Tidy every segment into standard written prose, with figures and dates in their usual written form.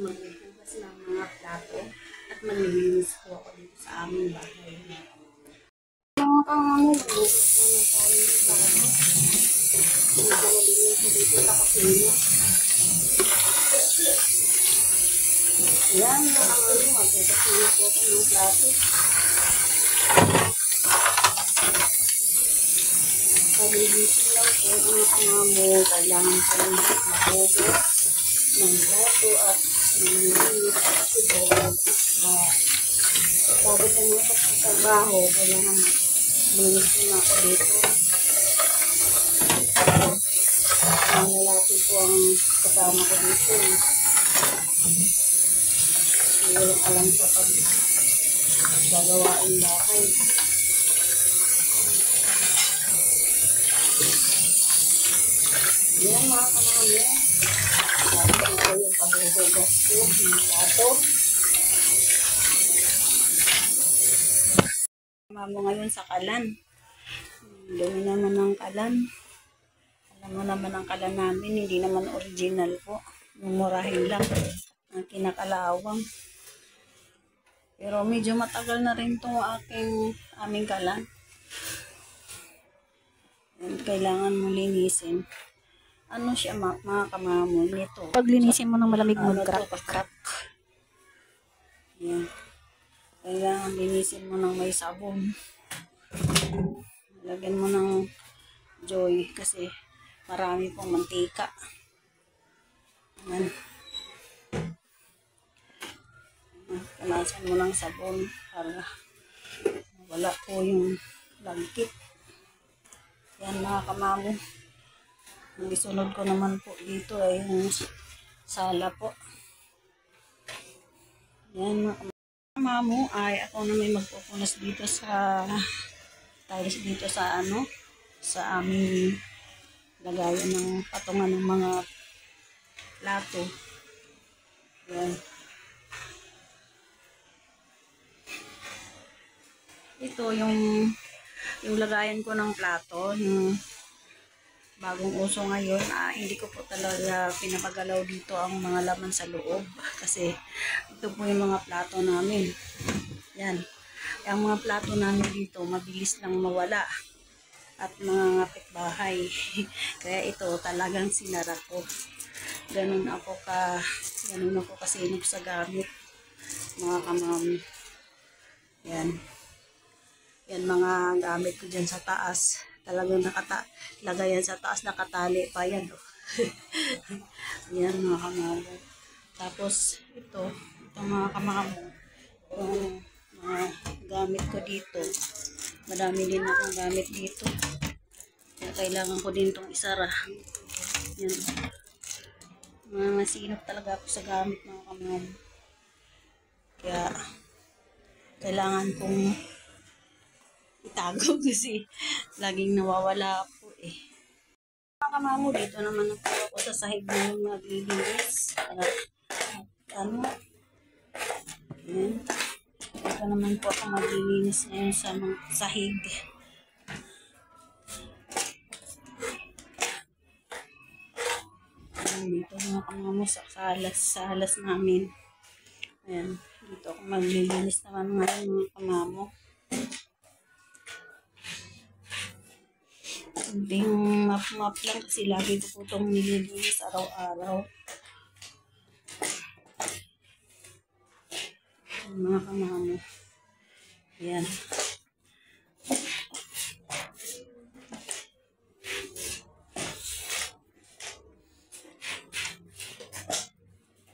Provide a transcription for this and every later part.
maghuhugas ng mga plato at maglilinis po ako dito sa aming bahay. Mga kangamo, maghuhugas na tayo ng plato. Medyo malinis ko dito sa kusina. Yan, mga kangamo, maghuhugas na po ako ng plato. Pag-iisip lang po mga kangamo, kailangan po maghuhugas ng plato at maglilinis kasi po bago pumasok sa trabaho, kailangan maglinis na ako dito. Ang lalaki po ang kasama ko dito. Hindi walang alam sa paggagawain bahay. Yan mga kamami. Tapos na ko yung paghuhugas ko ng plato. Mamo ngayon sa kalan. Dumi naman ang kalan. Alam mo naman ang kalan namin, hindi naman original po. Mumurahin lang ang kinakalawang. Pero medyo matagal na rin itong aming kalan. And kailangan mong linisin. Ano siya mga kamamo nito? Pag linisin mo ng malamig mo, crack. Yan. Kailangan linisin mo ng may sabon. Lagyan mo ng Joy kasi marami pong mantika. Yan. Kanasan mo ng sabon para wala po yung lagkit. Yan mga kamamo. Ang isunod ko naman po dito ay yung sala po. Yan mga kamamo ay ako na may magpupunas dito sa tiles dito sa sa aming lagayan ng patungan ng mga plato. Yan. Ito yung lagayan ko ng plato, yung bagong uso ngayon. Hindi ko po talaga pinapagalaw dito ang mga laman sa loob kasi ito po yung mga plato namin. Yan. Ang mga plato namin dito mabilis lang mawala at mga kapitbahay. Kaya ito talagang sinara ko. Ganun ako kasinop sa gamit mga kamami. Yan. Yan mga gamit ko dyan sa taas. Talagang lagayan sa taas, nakatali pa yan. Yan mga kamamo. Tapos ito mga kamamo, yung mga gamit ko dito. Madami din akong gamit dito. Kaya kailangan ko din itong isara. Yan. Mga masinop talaga ako sa gamit mga kamamo. Kaya kailangan kong itago kasi laging nawawala po eh. Mga kamamo, dito naman ako sa sahig na maglilinis. Yan. Dito naman po ako maglilinis ngayon sa mga sahig. Yan, dito mga kamamo sa salas namin. Ayan, dito ako maglilinis naman ngayon mga kamamo. Hindi yung map lang kasi lagi ko po itong nililinis araw-araw. Mga kamamo. Yan.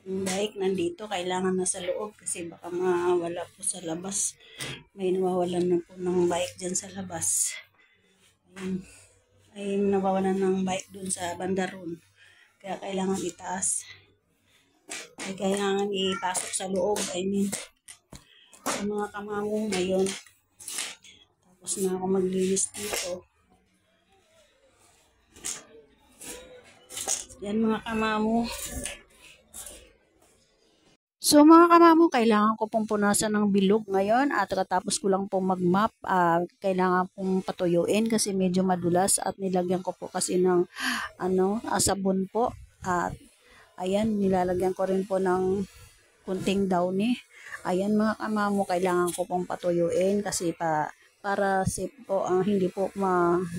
Yung bike nandito, kailangan na sa loob kasi baka mawala po sa labas. May nawawalan na po ng bike dyan sa labas. Ayan. Ay nawawalan ng bike dun sa bandaron. Kaya kailangan itaas. Ay kailangan ipasok sa loob. I mean, sa mga kamamo ngayon. Tapos na ako maglinis dito. Yan mga kamamo. So mga kamamo, kailangan ko pong punasan ng bilog ngayon at katapos ko lang pong mag-mop. Kailangan pong patuyuin kasi medyo madulas at nilagyan ko po kasi ng sabon po. At Ayan, nilalagyan ko rin po ng kunting downy. Ayan mga kamamo, kailangan ko pong patuyuin kasi para safe po ang hindi po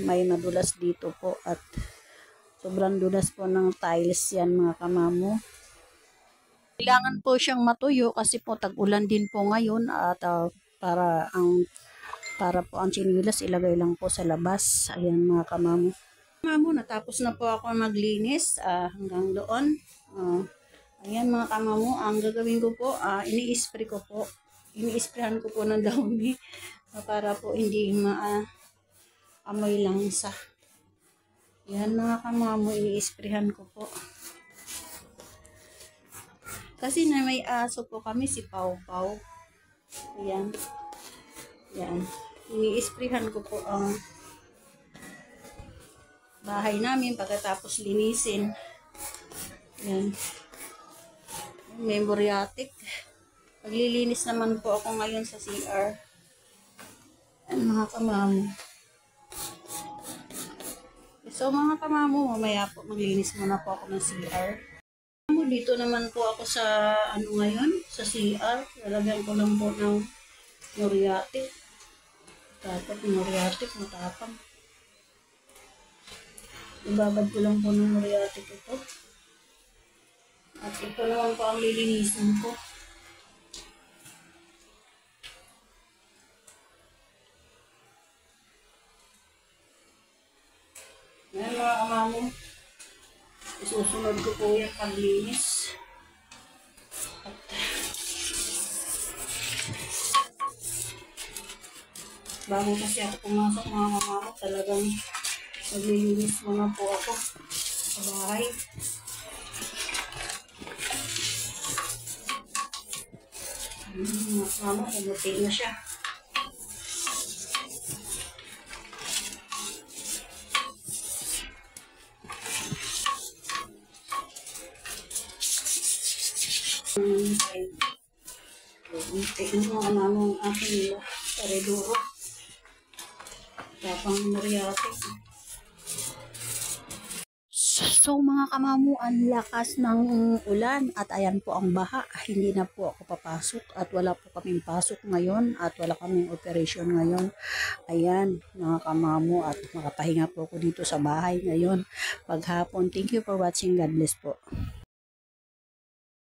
may madulas dito po at sobrang dulas po ng tiles yan mga kamamo. Kailangan po siyang matuyo kasi po tag-ulan din po ngayon at para po ang chinilas ilagay lang po sa labas. Ayan mga kamamo. Kamamo, natapos na po ako maglinis hanggang doon. Ayan mga kamamo, ang gagawin ko po, ini-spray ko po. Ini-sprayhan ko po ng downy para po hindi amoy langsa. Ayan mga kamamo, ini-sprayhan ko po. Kasi na may aso po kami, si Pau Pau. Ayan. Ayan. Ini-sprayhan ko po ang bahay namin pagkatapos linisin. Ayan. Memoryatic. Paglilinis naman po ako ngayon sa CR. Ayan mga kamamo. So mga kamamo, mamaya po maglinis muna po ako ng CR. Dito naman po ako sa ngayon, sa CR. Lalagyan ko lang po ng muriatic. Tapos muriatic, matapang. Ibabad ko lang po ng muriatic ito. At ito naman po ang lilinisin ko. Ayan mga kamamo. Isusunod ko po yung paglinis. At bago kasi ako pumasok mga kamamo, talagang naglilinis muna po ako sa bahay. Mga kamamo, kumuti na siya. Tignan mo ang ang aking pareduro. Tapang muriatic. So mga kamamo, ang lakas ng ulan at ayan po ang baha. Hindi na po ako papasok at wala po kaming pasok ngayon at wala kaming operation ngayon. Ayan mga kamamo, at makapahinga po ako dito sa bahay ngayon paghapon. Thank you for watching. God bless po.